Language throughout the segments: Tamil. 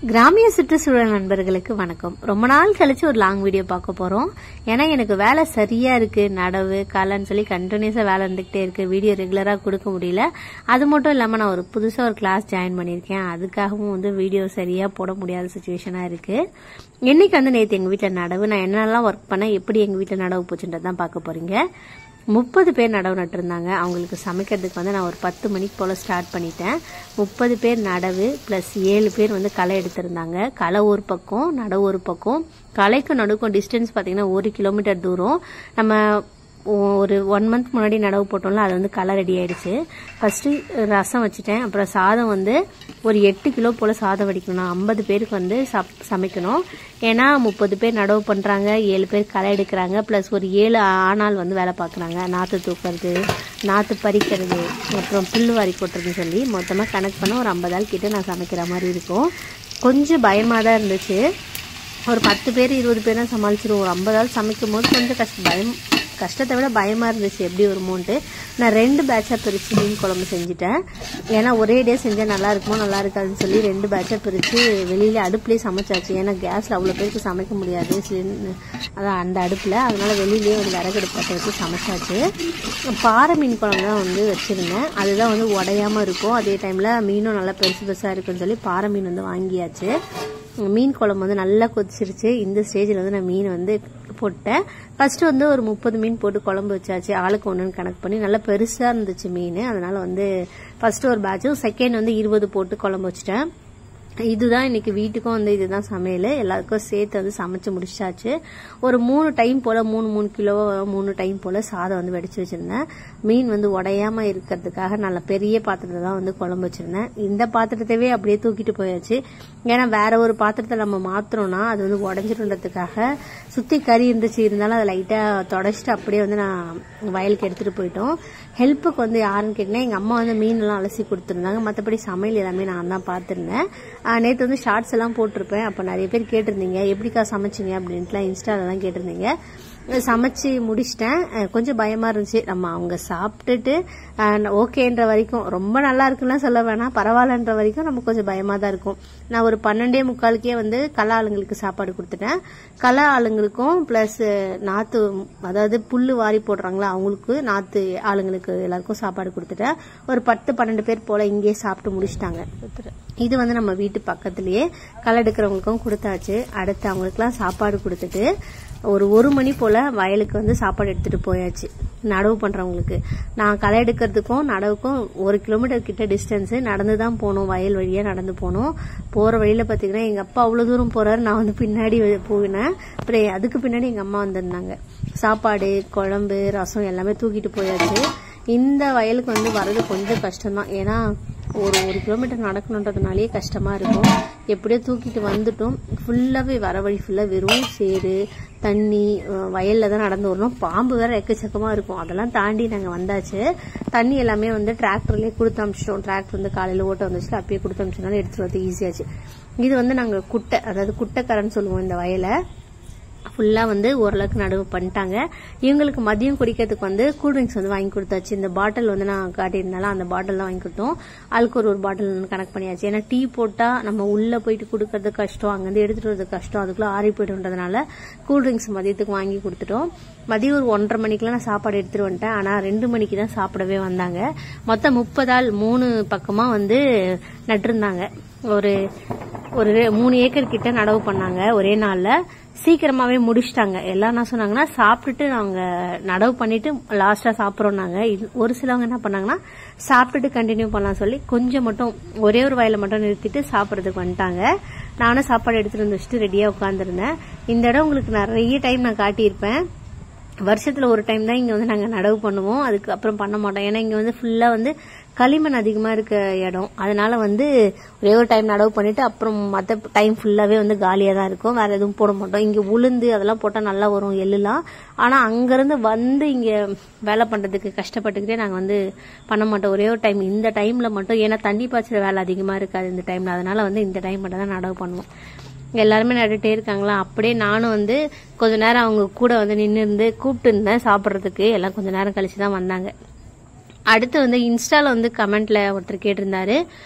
கிராமிய சுற்றுச்சூழல் நண்பர்களுக்கு வணக்கம். ரொம்ப நாள் கழிச்சு ஒரு லாங் வீடியோ பார்க்க போறோம். ஏன்னா எனக்கு வேலை சரியா இருக்கு, நடவு காலன்னு சொல்லி கண்டினியூஸா வேலை இருந்துகிட்டே இருக்கு. வீடியோ ரெகுலரா கொடுக்க முடியல. அது மட்டும் இல்லாம நான் புதுசா ஒரு கிளாஸ் ஜாயின் பண்ணிருக்கேன். அதுக்காகவும் வீடியோ சரியா போட முடியாத சுச்சுவேஷனா இருக்கு. இன்னைக்கு நேற்று எங்க வீட்டுல நடவு, நான் என்னெல்லாம் ஒர்க் பண்ண, எப்படி எங்க வீட்டுல நடவு போச்சுன்றதான் பார்க்க போறீங்க. 30 பேர் நடவு நட்டுருந்தாங்க. அவங்களுக்கு சமைக்கிறதுக்கு நான் ஒரு 10 மணிக்கு போல ஸ்டார்ட் பண்ணிட்டேன். 30 பேர் நடவு பிளஸ் 7 பேர் களை எடுத்திருந்தாங்க. களை ஒரு பக்கம், நடவு ஒரு பக்கம். களைக்கும் நடுக்கும் டிஸ்டன்ஸ் பாத்தீங்கன்னா 1 கிலோமீட்டர் தூரம். நம்ம ஒரு 1 மந்த் முன்னாடி நடவு போட்டோம்ல, அது களை ரெடி ஆயிடுச்சு. ஃபர்ஸ்ட் ரசம் வச்சுட்டேன். அப்புறம் சாதம் ஒரு 8 கிலோ போல சாதம் வடிக்கணும். 50 பேருக்கு சமைக்கணும். ஏன்னா 30 பேர் நடவு பண்றாங்க, 7 பேர் களை எடுக்கிறாங்க, பிளஸ் ஒரு 7 ஆணால் வேலை பார்க்குறாங்க. நாற்று தூக்குறது, நாற்று பறிக்கிறது, அப்புறம் புல்லு வாரி கொட்டுறதுன்னு சொல்லி மொத்தமாக கணக்கு பண்ண ஒரு 50 ஆள் கிட்ட நான் சமைக்கிற மாதிரி இருக்கும். கொஞ்சம் பயமாக தான் இருந்துச்சு. ஒரு 10 பேர் 20 பேர் தான் சமாளிச்சிருவோம். ஒரு 50 ஆள் சமைக்கும் போது கொஞ்சம் கஷ்டத்தை விட பயமா இருந்துச்சு எப்படி வருமோன்ட்டு. நான் 2 பேட்சா பிரிச்சு மீன் குழம்பு செஞ்சுட்டேன். ஏன்னா ஒரே டே செஞ்சா நல்லா இருக்குமோ நல்லா இருக்காதுன்னு சொல்லி 2 பேட்சா பிரிச்சு வெளியில அடுப்புலயே சமைச்சாச்சு. ஏன்னா கேஸ்ல அவ்வளவு பேருக்கு சமைக்க முடியாது, அதான் அந்த அடுப்புல. அதனால வெளியிலேயே விறகடுப்பு பற்ற வச்சு சமைச்சாச்சு. பாறை மீன் குழம்பு தான் வச்சிருந்தேன். அதுதான் உடையாம இருக்கும். அதே டைம்ல மீனும் நல்லா பெருசு பெருசா இருக்குன்னு சொல்லி பாறை மீன் வாங்கியாச்சு. மீன் குழம்பு நல்லா கொதிச்சிருச்சு. இந்த ஸ்டேஜில் நான் மீன் போட்டேன். ஃபர்ஸ்ட் ஒரு 30 மீன் போட்டு குழம்பு வச்சாச்சு. ஆளுக்கு ஒன்றுன்னு கணக்கு பண்ணி நல்லா பெருசா இருந்துச்சு மீன். அதனால ஃபர்ஸ்ட் ஒரு பேட்சும், செகண்ட் 20 போட்டு குழம்பு வச்சுட்டேன். இதுதான் இன்னைக்கு வீட்டுக்கும் இதுதான் சமையல். எல்லாருக்கும் சேர்த்து சமைச்சு முடிச்சாச்சு. ஒரு 3 டைம் போல 3 கிலோ 3 டைம் போல சாதம் வெடிச்சு வச்சிருந்தேன். மீன் உடையாம இருக்கிறதுக்காக நல்ல பெரிய பாத்திரத்தை தான் குழம்பு வச்சிருந்தேன். இந்த பாத்திரத்தவே அப்படியே தூக்கிட்டு போயாச்சு. ஏன்னா வேற ஒரு பாத்திரத்தை நம்ம மாத்திரம்னா அது உடஞ்சிருன்றதுக்காக சுத்தி கறி இருந்துச்சு. இருந்தாலும் அதை லைட்டா தொடச்சிட்டு அப்படியே நான் வயலுக்கு எடுத்துட்டு போயிட்டோம். ஹெல்ப்புக்கு யாருன்னு கேட்டீங்கன்னா எங்க அம்மா மீன் எல்லாம் அலசி கொடுத்துருந்தாங்க. மற்றபடி சமையல் எல்லாமே நான் தான் பார்த்திருந்தேன். நேற்று ஷார்ட்ஸ் எல்லாம் போட்டிருப்பேன். அப்ப நிறைய பேர் கேட்டிருந்தீங்க எப்படிக்கா சமைச்சிங்க அப்படின்ட்டுலாம் இன்ஸ்டாலெல்லாம் கேட்டிருந்தீங்க. சமைச்சு முடிச்சிட்டேன். கொஞ்சம் பயமா இருந்துச்சு. நம்ம அவங்க சாப்பிட்டுட்டு ஓகேன்ற வரைக்கும், ரொம்ப நல்லா இருக்குன்னா சொல்ல வேணாம், பரவாயில்லன்ற வரைக்கும் நமக்கு கொஞ்சம் பயமா தான் இருக்கும். நான் ஒரு 12:45 களை ஆளுங்களுக்கு சாப்பாடு கொடுத்துட்டேன். களை ஆளுங்களுக்கும் பிளஸ் நாத்து, அதாவது புல்லு வாரி போடுறாங்களா அவங்களுக்கு, நாத்து ஆளுங்களுக்கு எல்லாருக்கும் சாப்பாடு கொடுத்துட்டேன். ஒரு 10-12 பேர் போல இங்கேயே சாப்பிட்டு முடிச்சிட்டாங்க. இது நம்ம வீட்டு பக்கத்திலேயே களை எடுக்கிறவங்களுக்கும் கொடுத்தாச்சு. அடுத்து அவங்களுக்குலாம் சாப்பாடு கொடுத்துட்டு ஒரு 1 மணி போல வயலுக்கு சாப்பாடு எடுத்துட்டு போயாச்சு. நடவு பண்றவங்களுக்கு நான் களை எடுக்கிறதுக்கும் நடவுக்கும் 1 கிலோமீட்டர் கிட்ட டிஸ்டன்ஸ். நடந்துதான் போனோம், வயல் வழியா நடந்து போனோம். போற வழியில பாத்தீங்கன்னா எங்க அப்பா அவ்வளவு தூரம் போறாரு, நான் பின்னாடி போயினேன். அப்புறம் அதுக்கு பின்னாடி எங்க அம்மா வந்திருந்தாங்க. சாப்பாடு, குழம்பு, ரசம் எல்லாமே தூக்கிட்டு போயாச்சு. இந்த வயலுக்கு வர்றது கொஞ்சம் கஷ்டம்தான். ஏன்னா ஒரு 1 கிலோமீட்டர் நடக்கணுன்றதுனாலே கஷ்டமா இருக்கும். எப்படியோ தூக்கிட்டு வந்துட்டோம். ஃபுல்லாவே வர வழி ஃபுல்லா வெறும் சேரு, தண்ணி, வயல்ல தான் நடந்து வரணும். பாம்பு வேற எக்கச்சக்கமா இருக்கும். அதெல்லாம் தாண்டி நாங்க வந்தாச்சு. தண்ணி எல்லாமே டிராக்டர்லயே கொடுத்து அமிச்சிட்டோம். டிராக்டர் காலையில ஓட்ட வந்துச்சு, அப்பயே கொடுத்து அமிச்சனால எடுத்துட்டு வந்து ஈஸியாச்சு. இது நாங்க குட்டை, அதாவது குட்டைக்கரைன்னு சொல்லுவோம். இந்த வயலை ஃபுல்லா ஓரளவுக்கு நடவு பண்ணிட்டாங்க. இவங்களுக்கு மதியம் குடிக்கிறதுக்கு கூல்ட்ரிங்க்ஸ் வாங்கி கொடுத்தாச்சு. இந்த பாட்டில் நான் காட்டியிருந்தாலும் அந்த பாட்டில் தான் வாங்கி கொடுத்தோம். ஆளுக்கு ஒரு பாட்டில் கணக்கு பண்ணியாச்சு. ஏன்னா டீ போட்டா நம்ம உள்ள போயிட்டு கொடுக்கறது கஷ்டம், அங்கிருந்து எடுத்துட்டு வரது கஷ்டம், அதுக்குள்ள ஆறி போயிடுன்றதுனால கூல்ட்ரிங்க்ஸ் மதியத்துக்கு வாங்கி கொடுத்துட்டோம். மதியம் ஒரு 1:30 மணிக்கெல்லாம் நான் சாப்பாடு எடுத்துட்டு வந்துட்டேன். ஆனா 2 மணிக்கு தான் சாப்பிடவே வந்தாங்க. மொத்தம் 30 ஆள் 3 பக்கமா நட்டிருந்தாங்க. ஒரு 3 ஏக்கர் கிட்ட நடவு பண்ணாங்க. ஒரே நாள்ல சீக்கிரமாவே முடிச்சிட்டாங்க. எல்லாம் என்ன சொன்னாங்கன்னா, சாப்பிட்டுட்டு நாங்க நடவு பண்ணிட்டு லாஸ்டா சாப்பிடறோம்னாங்க. ஒரு சிலவங்க என்ன பண்ணாங்கன்னா, சாப்பிட்டுட்டு கண்டினியூ பண்ணலாம் சொல்லி கொஞ்சம் மட்டும் ஒரே ஒரு வயலை மட்டும் நிறுத்திட்டு சாப்பிடறதுக்கு வந்துட்டாங்க. நானும் சாப்பாடு எடுத்துட்டு வச்சுட்டு ரெடியா உட்காந்துருந்தேன். இந்த இடம் உங்களுக்கு நிறைய டைம் நான் காட்டியிருப்பேன். வருஷத்துல ஒரு டைம் தான் இங்க நாங்க நடவு பண்ணுவோம். அதுக்கு அப்புறம் பண்ண மாட்டோம். ஏன்னா இங்க ஃபுல்லா களிமண் அதிகமா இருக்க இடம். அதனால ஒரே ஒரு டைம் நடவு பண்ணிட்டு அப்புறம் மத்த டைம் ஃபுல்லாவே காலியா தான் இருக்கும். வேற எதுவும் போட மாட்டோம். இங்க உளுந்து அதெல்லாம் போட்டா நல்லா வரும், எள்ளுலாம். ஆனா அங்கிருந்து இங்க வேலை பண்றதுக்கு கஷ்டப்பட்டுக்கிட்டே நாங்க பண்ண மாட்டோம். ஒரே ஒரு டைம், இந்த டைம்ல மட்டும். ஏன்னா தண்ணி பாய்ச்சற வேலை அதிகமா இருக்காது இந்த டைம்ல. அதனால இந்த டைம் மட்டும் தான் நடவு பண்ணுவோம். எல்லாருமே நட்டுட்டே இருக்காங்களா. அப்படியே நானும் கொஞ்ச நேரம் அவங்க கூட நின்று இருந்து கூப்பிட்டு இருந்தேன் சாப்பிடறதுக்கு. எல்லாம் கொஞ்ச நேரம் கழிச்சுதான் வந்தாங்க. அடுத்து இன்ஸ்டால கமெண்ட்ல ஒருத்தர் கேட்டிருந்தாரு,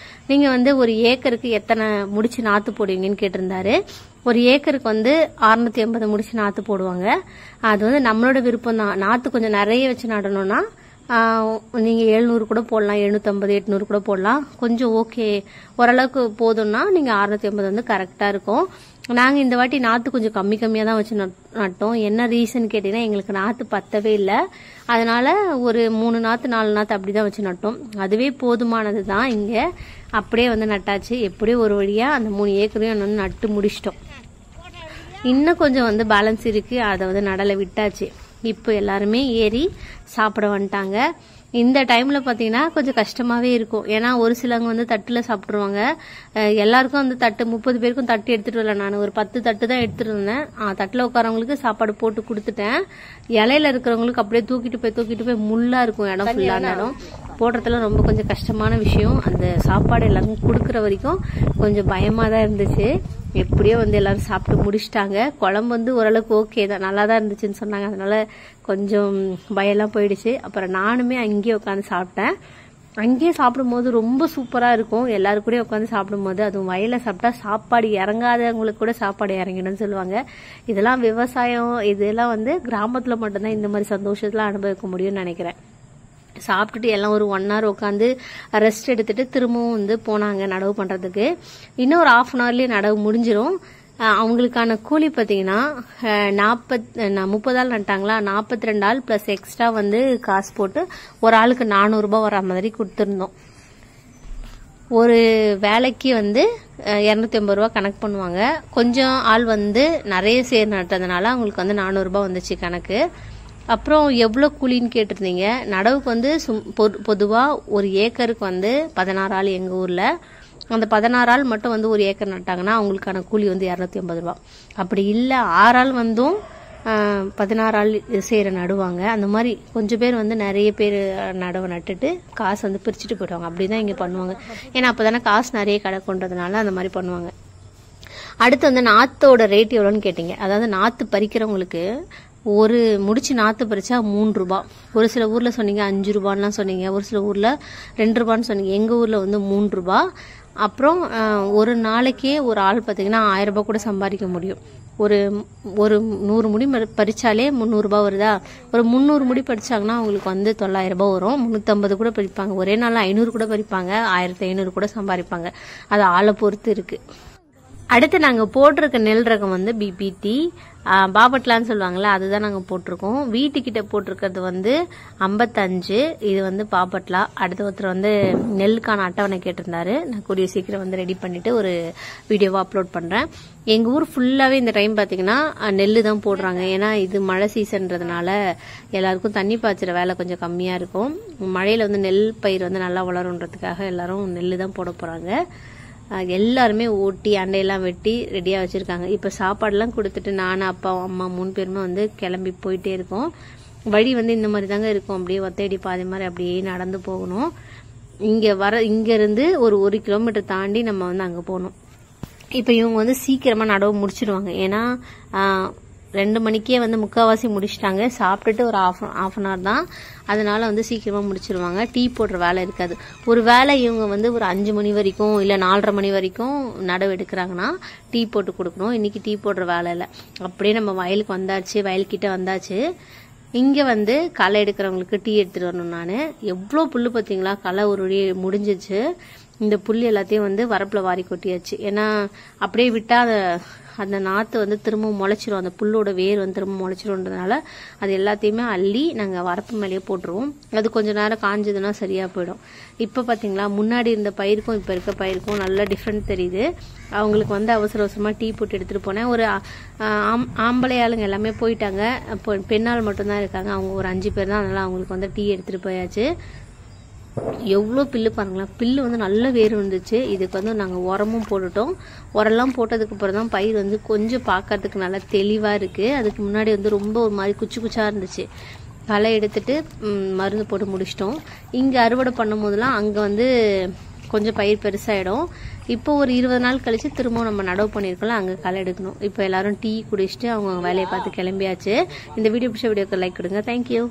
நீங்க வந்து ஒரு ஏக்கருக்கு எத்தனை முடிச்சு நாத்து போடுவீங்கன்னு கேட்டிருந்தாரு. ஒரு ஏக்கருக்கு வந்து 650 முடிச்சு நாத்து போடுவாங்க. அது வந்து நம்மளோட விருப்பம் தான். நாத்து கொஞ்சம் நிறைய வச்சு நடணும்னா நீங்க 700 கூட போடலாம், 750 800 கூட போடலாம். கொஞ்சம் ஓகே ஓரளவுக்கு போதும்னா நீங்க 650 வந்து கரெக்டா இருக்கும். நாங்க இந்த வாட்டி நாத்து கொஞ்சம் கம்மியா தான் வச்சு நட்டோம். என்ன ரீசன் கேட்டீங்கன்னா எங்களுக்கு நாத்து பத்தவே இல்லை. அதனால ஒரு 3 நாத்து 4 நாத்து அப்படிதான் வச்சு நட்டோம். அதுவே போதுமானது தான். இங்க அப்படியே வந்து நட்டாச்சு. எப்படியும் ஒரு வழியா அந்த 3 ஏக்கரையும் வந்து நட்டு முடிச்சிட்டோம். இன்னும் கொஞ்சம் வந்து பேலன்ஸ் இருக்கு, அதை வந்து நடலை விட்டாச்சு. இப்போ எல்லாருமே ஏறி சாப்பிட வந்துட்டாங்க. இந்த டைம்ல பாத்தீங்கன்னா கொஞ்சம் கஷ்டமாவே இருக்கும். ஏன்னா ஒரு சிலவங்க வந்து தட்டுல சாப்பிடுவாங்க. எல்லாருக்கும் வந்து தட்டு 30 பேருக்கும் தட்டு எடுத்துட்டு வரல. நான் ஒரு 10 தட்டு தான் எடுத்துட்டு இருந்தேன். தட்டுல உட்காரவங்களுக்கு சாப்பாடு போட்டு கொடுத்துட்டேன். இலையில இருக்கிறவங்களுக்கு அப்படியே தூக்கிட்டு போய் முள்ளா இருக்கும். இடம் ஃபுல்லான இடம் போடுறதுல ரொம்ப கொஞ்சம் கஷ்டமான விஷயம். அந்த சாப்பாடு எல்லாருக்கும் கொடுக்கற வரைக்கும் கொஞ்சம் பயமா தான் இருந்துச்சு. எப்படியோ வந்து எல்லாரும் சாப்பிட்டு முடிச்சிட்டாங்க. குழம்பு வந்து ஓரளவுக்கு ஓகே தான், நல்லா தான் இருந்துச்சுன்னு சொன்னாங்க. அதனால கொஞ்சம் பயம்லாம் போயிடுச்சு. அப்புறம் நானுமே அங்கேயே உட்காந்து சாப்பிட்டேன். அங்கேயே சாப்பிடும்போது ரொம்ப சூப்பரா இருக்கும். எல்லாரும் கூட உட்காந்து சாப்பிடும்போது, அதுவும் வயல்ல சாப்பிட்டா சாப்பாடு இறங்காதவங்களுக்கு கூட சாப்பாடு இறங்கிடும்னு சொல்லுவாங்க. இதெல்லாம் விவசாயம், இதெல்லாம் வந்து கிராமத்துல மட்டும்தான் இந்த மாதிரி சந்தோஷத்துல அனுபவிக்க முடியும்னு நினைக்கிறேன். சாப்பிட்டுட்டு எல்லாம் ஒரு 1 hour உட்காந்து ரெஸ்ட் எடுத்துட்டு திரும்பவும் வந்து போனாங்க நடவு பண்றதுக்கு. இன்னும் ஒரு 1/2 hourலயே நடவு முடிஞ்சிரும். அவங்களுக்கான கூலி பாத்தீங்கன்னா 30 ஆள் நட்டாங்களா, 42 ஆள் பிளஸ் எக்ஸ்ட்ரா வந்து காசு போட்டு ஒரு ஆளுக்கு 400 ரூபாய் வர மாதிரி கொடுத்துருந்தோம். ஒரு வேலைக்கு வந்து 250 ரூபாய் கணக்கு பண்ணுவாங்க. கொஞ்சம் ஆள் வந்து நிறைய சேர் நட்டதுனால அவங்களுக்கு வந்து 400 ரூபாய் வந்துச்சு கணக்கு. அப்புறம் எவ்வளவு கூலின்னு கேட்டிருந்தீங்க. நடவுக்கு வந்து பொதுவா ஒரு ஏக்கருக்கு வந்து 16 ஆள் எங்க ஊர்ல. அந்த 16 ஆள் மட்டும் வந்து ஒரு ஏக்கர் நட்டாங்கன்னா அவங்களுக்கான கூலி வந்து 250 ரூபாய். அப்படி இல்ல 6 ஆள் வந்தும் 16 ஆள் சேர நடுவாங்க. அந்த மாதிரி கொஞ்சம் பேர் வந்து நிறைய பேர் நடவை நட்டுட்டு காசு வந்து பிரிச்சுட்டு போயிடுவாங்க. அப்படிதான் இங்க பண்ணுவாங்க. ஏன்னா அப்பதானே காசு நிறைய கிடைக்குன்றதுனால அந்த மாதிரி பண்ணுவாங்க. அடுத்து வந்து நாத்தோட ரேட் எவ்வளோன்னு கேட்டீங்க. அதாவது நாத்து பறிக்கிறவங்களுக்கு ஒரு முடிச்சு நாத்து பறிச்சா 3 ரூபாய். ஒரு சில ஊர்ல சொன்னீங்க 5 ரூபான்னு சொன்னீங்க, ஒரு சில ஊர்ல 2 ரூபான்னு சொன்னீங்க. எங்க ஊர்ல வந்து 3 ரூபாய். அப்புறம் ஒரு நாளைக்கே ஒரு ஆள் பாத்தீங்கன்னா 1000 ரூபாய் கூட சம்பாதிக்க முடியும். ஒரு 100 முடி பறிச்சாலே 300 ரூபாய் வருதா. ஒரு 300 முடி பறிச்சாங்கன்னா அவங்களுக்கு வந்து 900 ரூபாய் வரும். 350 கூட பறிப்பாங்க. ஒரே நாள் 500 கூட பறிப்பாங்க. 1500 கூட சம்பாதிப்பாங்க. அது ஆளை பொறுத்து இருக்கு. அடுத்து நாங்க போட்டிருக்க நெல் ரகம் வந்து பிபிடி பாபட்லான்னு சொல்லுவாங்கல்ல, அதுதான் நாங்க போட்டிருக்கோம். வீட்டுக்கிட்ட போட்டிருக்கிறது வந்து 55. இது வந்து பாபட்லா. அடுத்த ஒருத்தர் வந்து நெல்லுக்கான அட்டவணை கேட்டிருந்தாரு. நான் கூடிய சீக்கிரம் வந்து ரெடி பண்ணிட்டு ஒரு வீடியோவா அப்லோட் பண்றேன். எங்க ஊர் ஃபுல்லாவே இந்த டைம் பாத்தீங்கன்னா நெல்லு தான் போடுறாங்க. ஏன்னா இது மழை சீசன்றதுனால எல்லாருக்கும் தண்ணி பாய்ச்சுற வேலை கொஞ்சம் கம்மியா இருக்கும். மழையில வந்து நெல் பயிர் வந்து நல்லா வளரும்ன்றதுக்காக எல்லாரும் நெல்லு தான் போட போறாங்க. எல்லாருமே ஓட்டி அண்டையெல்லாம் வெட்டி ரெடியா வச்சிருக்காங்க. இப்ப சாப்பாடுலாம் கொடுத்துட்டு நானும் அப்பா அம்மா 3 பேருமே வந்து கிளம்பி போயிட்டே இருக்கோம். வழி வந்து இந்த மாதிரி தாங்க இருக்கும். அப்படியே ஒத்தையடி பாதை மாதிரி அப்படியே நடந்து போகணும். இங்க இருந்து ஒரு 1 கிலோமீட்டர் தாண்டி நம்ம வந்து அங்க போகணும். இப்ப இவங்க வந்து சீக்கிரமா நடவு முடிச்சிடுவாங்க. ஏன்னா 2 மணிக்கே வந்து முக்காவாசி முடிச்சிட்டாங்க. சாப்பிட்டுட்டு ஒரு half an hour தான். அதனால வந்து சீக்கிரமா முடிச்சிருவாங்க. டீ போடுற வேலை இருக்காது. ஒரு வேலை இவங்க வந்து ஒரு 5 மணி வரைக்கும் இல்ல 4:30 மணி வரைக்கும் நடவு எடுக்கிறாங்கன்னா டீ போட்டு கொடுக்கணும். இன்னைக்கு டீ போடுற வேலை இல்லை. அப்படியே நம்ம வயலுக்கு வந்தாச்சு, வயல்கிட்ட வந்தாச்சு. இங்க வந்து களை எடுக்கிறவங்களுக்கு டீ எடுத்துட்டு வரணும். நானு எவ்வளவு புல்லு பாத்தீங்களா, களை ஒரு வழி முடிஞ்சிச்சு. இந்த புல்லு எல்லாத்தையும் வந்து வரப்புல வாரி கொட்டியாச்சு. ஏன்னா அப்படியே விட்டா அந்த நாத்து வந்து திரும்ப முளைச்சிரும். அந்த புல்லோட வேர் வந்து திரும்ப முளைச்சிரும்ன்றதுனால அது எல்லாத்தையுமே அள்ளி நாங்க வரப்பு மேலேயே போட்டுருவோம். அது கொஞ்ச நேரம் காஞ்சதுன்னா சரியா போயிடும். இப்ப பாத்தீங்களா, முன்னாடி இருந்த பயிருக்கும் இப்ப இருக்க பயிருக்கும் நல்ல டிஃபரெண்ட் தெரியுது. அவங்களுக்கு வந்து அவசர அவசரமா டீ போட்டு எடுத்துட்டு போனேன். ஒரு ஆம்பளை ஆளுங்க எல்லாமே போயிட்டாங்க. பெண்ணாள் மட்டும்தான் இருக்காங்க. அவங்க ஒரு 5 பேர் தான். அதனால அவங்களுக்கு வந்து டீ எடுத்துட்டு போயாச்சு. எவ்வளவு பில்லு பாருங்களா, பில்லு வந்து நல்ல வேர் வந்துச்சு. இதுக்கு வந்து நாங்க உரமும் போட்டுட்டோம். உரெல்லாம் போட்டதுக்கு அப்புறம் தான் பயிர் வந்து கொஞ்சம் பாக்கிறதுக்கு நல்லா தெளிவா இருக்கு. அதுக்கு முன்னாடி வந்து ரொம்ப ஒரு மாதிரி குச்சி குச்சா இருந்துச்சு. களை எடுத்துட்டு மருந்து போட்டு முடிச்சிட்டோம். இங்க அறுவடை பண்ணும் போதெல்லாம் அங்க வந்து கொஞ்சம் பயிர் பெருசாயிடும். இப்போ ஒரு 20 நாள் கழிச்சு திரும்பவும் நம்ம நடவு பண்ணிருக்கோம்ல, அங்க களை எடுக்கணும். இப்போ எல்லாரும் டீ குடிச்சிட்டு அவங்க வேலையை பார்த்து கிளம்பியாச்சு. இந்த வீடியோ பிடிச்ச வீடியோக்கு லைக் கொடுங்க. தேங்க்யூ.